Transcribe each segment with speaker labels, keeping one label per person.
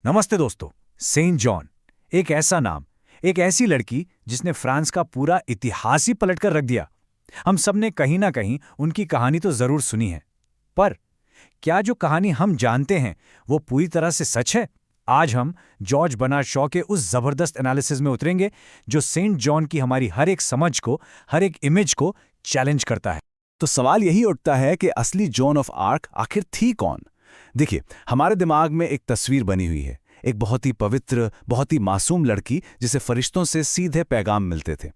Speaker 1: नमस्ते दोस्तों। Saint John, एक ऐसा नाम, एक ऐसी लड़की जिसने फ्रांस का पूरा इतिहास ही पलटकर रख दिया। हम सबने कहीं ना कहीं उनकी कहानी तो जरूर सुनी है, पर क्या जो कहानी हम जानते हैं वो पूरी तरह से सच है? आज हम जॉर्ज बर्नार्ड शॉ के उस जबरदस्त एनालिसिस में उतरेंगे जो सेंट जॉन की हमारी हर एक समझ को, हर एक इमेज को चैलेंज करता है।
Speaker 2: तो सवाल यही उठता है कि असली जॉन ऑफ आर्क आखिर थी कौन। देखिए, हमारे दिमाग में एक तस्वीर बनी हुई है, एक बहुत ही पवित्र, बहुत ही मासूम लड़की जिसे फरिश्तों से सीधे पैगाम मिलते थे।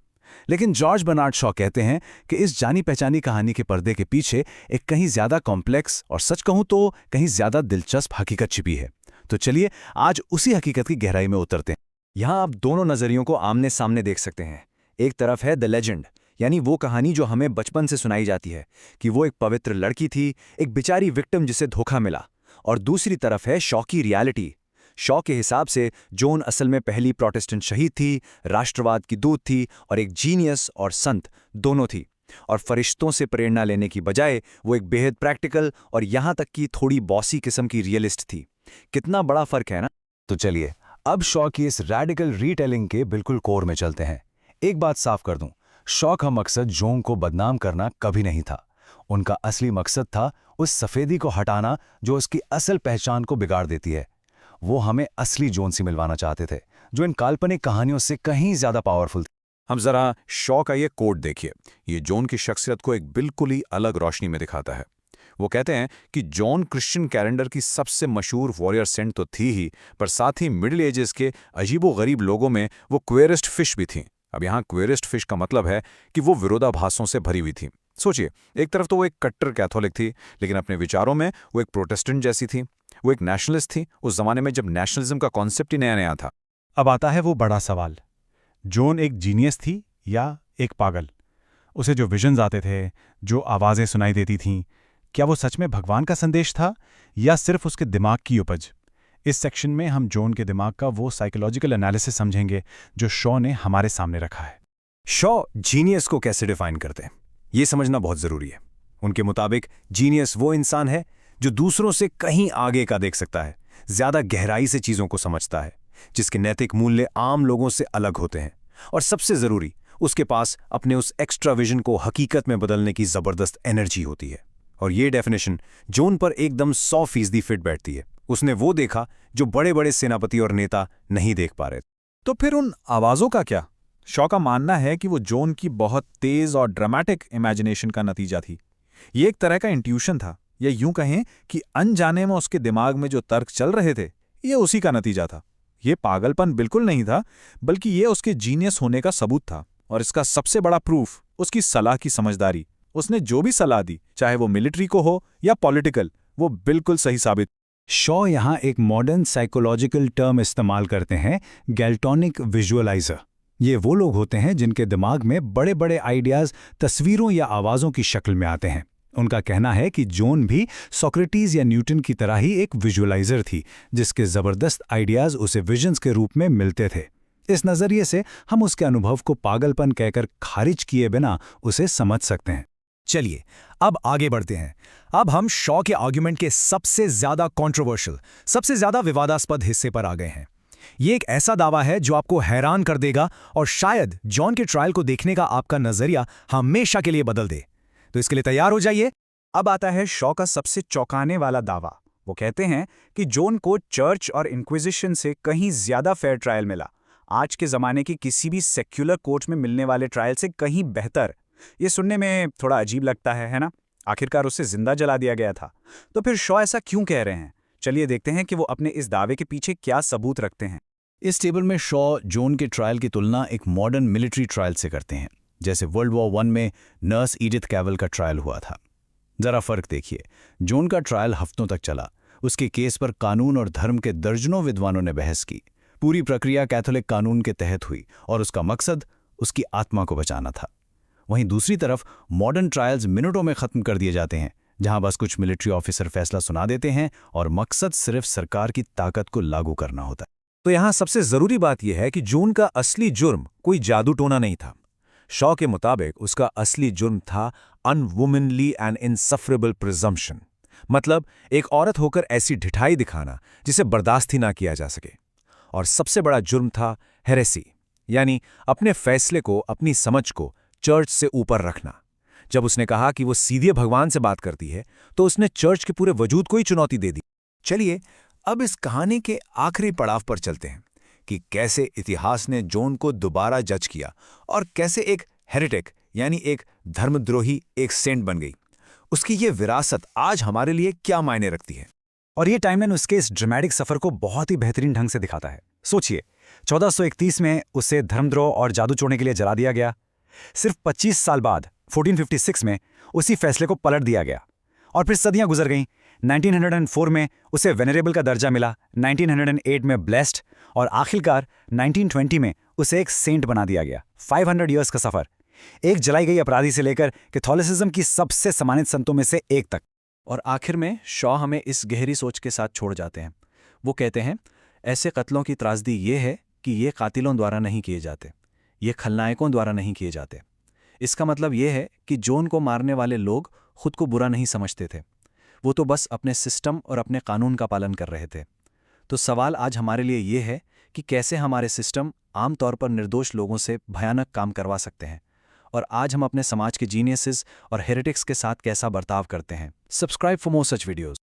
Speaker 2: लेकिन जॉर्ज बर्नार्ड शॉ कहते हैं कि इस जानी पहचानी कहानी के पर्दे के पीछे एक कहीं ज्यादा कॉम्प्लेक्स और सच कहूं तो कहीं ज्यादा दिलचस्प हकीकत छिपी है। तो चलिए आज उसी हकीकत की गहराई में उतरते हैं।
Speaker 1: यहाँ आप दोनों नजरियों को आमने सामने देख सकते हैं। एक तरफ है द लेजेंड, यानी वो कहानी जो हमें बचपन से सुनाई जाती है कि वो एक पवित्र लड़की थी, एक बेचारी विक्टिम जिसे धोखा मिला। और दूसरी तरफ है शॉ की रियलिटी। शॉ के हिसाब से जोन असल में पहली प्रोटेस्टेंट शहीद थी, राष्ट्रवाद की दूत थी और एक जीनियस और संत दोनों थी। और फरिश्तों से प्रेरणा लेने की बजाय वो एक बेहद प्रैक्टिकल और यहाँ तक कि थोड़ी बॉसी किस्म की रियलिस्ट थी। कितना बड़ा फर्क है ना।
Speaker 2: तो चलिए अब शॉ की इस रैडिकल रीटेलिंग के बिल्कुल कोर में चलते हैं। एक बात साफ कर दूं, शॉ का मकसद जोन को बदनाम करना कभी नहीं था। उनका असली मकसद था उस सफेदी को हटाना जो उसकी असल पहचान को बिगाड़ देती है। वो हमें असली जोन से मिलवाना चाहते थे, जो इन काल्पनिक कहानियों से कहीं ज्यादा पावरफुल थी।
Speaker 3: हम जरा शॉ का ये कोट देखिए। ये जॉन की शख्सियत को एक बिल्कुल ही अलग रोशनी में दिखाता है। वो कहते हैं कि जॉन क्रिश्चियन कैलेंडर की सबसे मशहूर वॉरियर सेंट तो थी ही, पर साथ ही मिडिल एजेस के अजीबो-गरीब लोगों में वो क्वेरिस्ट फिश भी थी। अब यहाँ क्वेरिस्ट फिश का मतलब है कि वो विरोधाभासों से भरी हुई थी। सोचिए, एक तरफ तो वो एक कट्टर कैथोलिक थी, लेकिन अपने विचारों में वो एक प्रोटेस्टेंट जैसी थी। वो एक नेशनलिस्ट थी, उस जमाने में जब नेशनलिज्म का कॉन्सेप्ट ही नया नया था।
Speaker 4: अब आता है वो बड़ा सवाल, जोन एक जीनियस थी या एक पागल? उसे जो विजन्स आते थे, जो आवाज़ें सुनाई देती थीं, क्या वो सच में भगवान का संदेश था या सिर्फ उसके दिमाग की उपज? इस सेक्शन में हम जोन के दिमाग का वो साइकोलॉजिकल एनालिसिस समझेंगे जो शॉ ने हमारे सामने रखा है।
Speaker 1: शॉ जीनियस को कैसे डिफाइन करते हैं, ये समझना बहुत जरूरी है। उनके मुताबिक जीनियस वो इंसान है जो दूसरों से कहीं आगे का देख सकता है, ज्यादा गहराई से चीजों को समझता है, जिसके नैतिक मूल्य आम लोगों से अलग होते हैं, और सबसे जरूरी, उसके पास अपने उस एक्स्ट्रा विजन को हकीकत में बदलने की जबरदस्त एनर्जी होती है। और ये डेफिनेशन जोन पर एकदम 100% फिट बैठती है। उसने वो देखा जो बड़े बड़े सेनापति और नेता नहीं देख पा रहे।
Speaker 5: तो फिर उन आवाज़ों का क्या? शॉ का मानना है कि वो जोन की बहुत तेज और ड्रामेटिक इमेजिनेशन का नतीजा थी। ये एक तरह का इंट्यूशन था, या यूं कहें कि अनजाने में उसके दिमाग में जो तर्क चल रहे थे, ये उसी का नतीजा था। ये पागलपन बिल्कुल नहीं था, बल्कि ये उसके जीनियस होने का सबूत था। और इसका सबसे बड़ा प्रूफ उसकी सलाह की समझदारी। उसने जो भी सलाह दी, चाहे वो मिलिट्री को हो या पॉलिटिकल, वो बिल्कुल सही साबित।
Speaker 2: शॉ यहाँ एक मॉडर्न साइकोलॉजिकल टर्म इस्तेमाल करते हैं, गैल्टोनिक विजुअलाइजर। ये वो लोग होते हैं जिनके दिमाग में बड़े बड़े आइडियाज तस्वीरों या आवाज़ों की शक्ल में आते हैं। उनका कहना है कि जोन भी सोक्रेटिस या न्यूटन की तरह ही एक विजुअलाइजर थी, जिसके जबरदस्त आइडियाज उसे विजन्स के रूप में मिलते थे। इस नज़रिए से हम उसके अनुभव को पागलपन कहकर खारिज किए बिना उसे समझ सकते हैं।
Speaker 1: चलिए अब आगे बढ़ते हैं। अब हम शॉ के आर्ग्यूमेंट के सबसे ज्यादा कंट्रोवर्शियल, सबसे ज्यादा विवादास्पद हिस्से पर आ गए हैं। ये एक ऐसा दावा है जो आपको हैरान कर देगा और शायद जॉन के ट्रायल को देखने का आपका नजरिया हमेशा के लिए बदल दे। तो इसके लिए तैयार हो जाइए।
Speaker 5: अब आता है शॉ का सबसे चौंकाने वाला दावा। वो कहते हैं कि जोन को चर्च और इंक्विजिशन से कहीं ज्यादा फेयर ट्रायल मिला। आज के जमाने की किसी भी सेक्युलर कोर्ट में मिलने वाले ट्रायल से कहीं बेहतर। ये सुनने में थोड़ा अजीब लगता है ना? आखिरकार उसे जिंदा जला दिया गया था। तो फिर शॉ ऐसा क्यों कह रहे हैं? चलिए देखते हैं कि वो अपने इस दावे के पीछे क्या सबूत रखते हैं।
Speaker 2: इस टेबल में शॉ जोन के ट्रायल की तुलना एक मॉडर्न मिलिट्री ट्रायल से करते हैं, जैसे वर्ल्ड वॉर 1 में नर्स ईडिथ कैवल का ट्रायल हुआ था। जरा फर्क देखिए, जोन का ट्रायल हफ्तों तक चला। उसके केस पर कानून और धर्म के दर्जनों विद्वानों ने बहस की। पूरी प्रक्रिया कैथोलिक कानून के तहत हुई और उसका मकसद उसकी आत्मा को बचाना था। वहीं दूसरी तरफ मॉडर्न ट्रायल्स मिनटों में खत्म कर दिए जाते हैं, जहां बस कुछ मिलिट्री ऑफिसर फैसला सुना देते हैं और मकसद सिर्फ सरकार की ताकत को लागू करना होता है।
Speaker 1: तो यहां सबसे जरूरी बात यह है कि जोन का असली जुर्म कोई जादू टोना नहीं था। शॉ के मुताबिक उसका असली जुर्म था अनवुमनली एंड इनसफरेबल प्रिजम्पशन। मतलब एक औरत होकर ऐसी ढिठाई दिखाना जिसे बर्दाश्त ही ना किया जा सके। और सबसे बड़ा जुर्म था हेरेसी, यानी अपने फैसले को, अपनी समझ को चर्च से ऊपर रखना। जब उसने कहा कि वो सीधे भगवान से बात करती है, तो उसने चर्च के पूरे वजूद को ही चुनौती दे दी। चलिए अब इस कहानी के आखिरी पड़ाव पर चलते हैं कि कैसे इतिहास ने जॉन को दोबारा जज किया और कैसे एक हेरेटिक यानी एक धर्मद्रोही एक सेंट बन गई। उसकी ये विरासत आज हमारे लिए क्या मायने रखती है।
Speaker 2: और ये टाइमलाइन उसके इस ड्रामेटिक सफर को बहुत ही बेहतरीन ढंग से दिखाता है। सोचिए, 1431 में उसे धर्मद्रोह और जादू छोड़ने के लिए जला दिया गया। सिर्फ 25 साल बाद 1456 में उसी फैसले को पलट दिया गया। और फिर सदियां गुजर गईं। 1904 में उसे वेनरेबल का दर्जा मिला, 1908 में ब्लेस्ड, और आखिरकार 1920 में उसे एक सेंट बना दिया गया। 500 ईयर्स का सफर, एक जलाई गई अपराधी से लेकर कैथोलिसिज्म की सबसे सम्मानित संतों में से एक तक।
Speaker 5: और आखिर में शॉ हमें इस गहरी सोच के साथ छोड़ जाते हैं। वो कहते हैं, ऐसे कत्लों की त्रासदी ये है कि ये कातिलों द्वारा नहीं किए जाते, ये खलनायकों द्वारा नहीं किए जाते। इसका मतलब ये है कि जॉन को मारने वाले लोग खुद को बुरा नहीं समझते थे, वो तो बस अपने सिस्टम और अपने कानून का पालन कर रहे थे। तो सवाल आज हमारे लिए ये है कि कैसे हमारे सिस्टम आमतौर पर निर्दोष लोगों से भयानक काम करवा सकते हैं, और आज हम अपने समाज के जीनियसेस और हेरेटिक्स के साथ कैसा बर्ताव करते हैं। Subscribe for more such videos.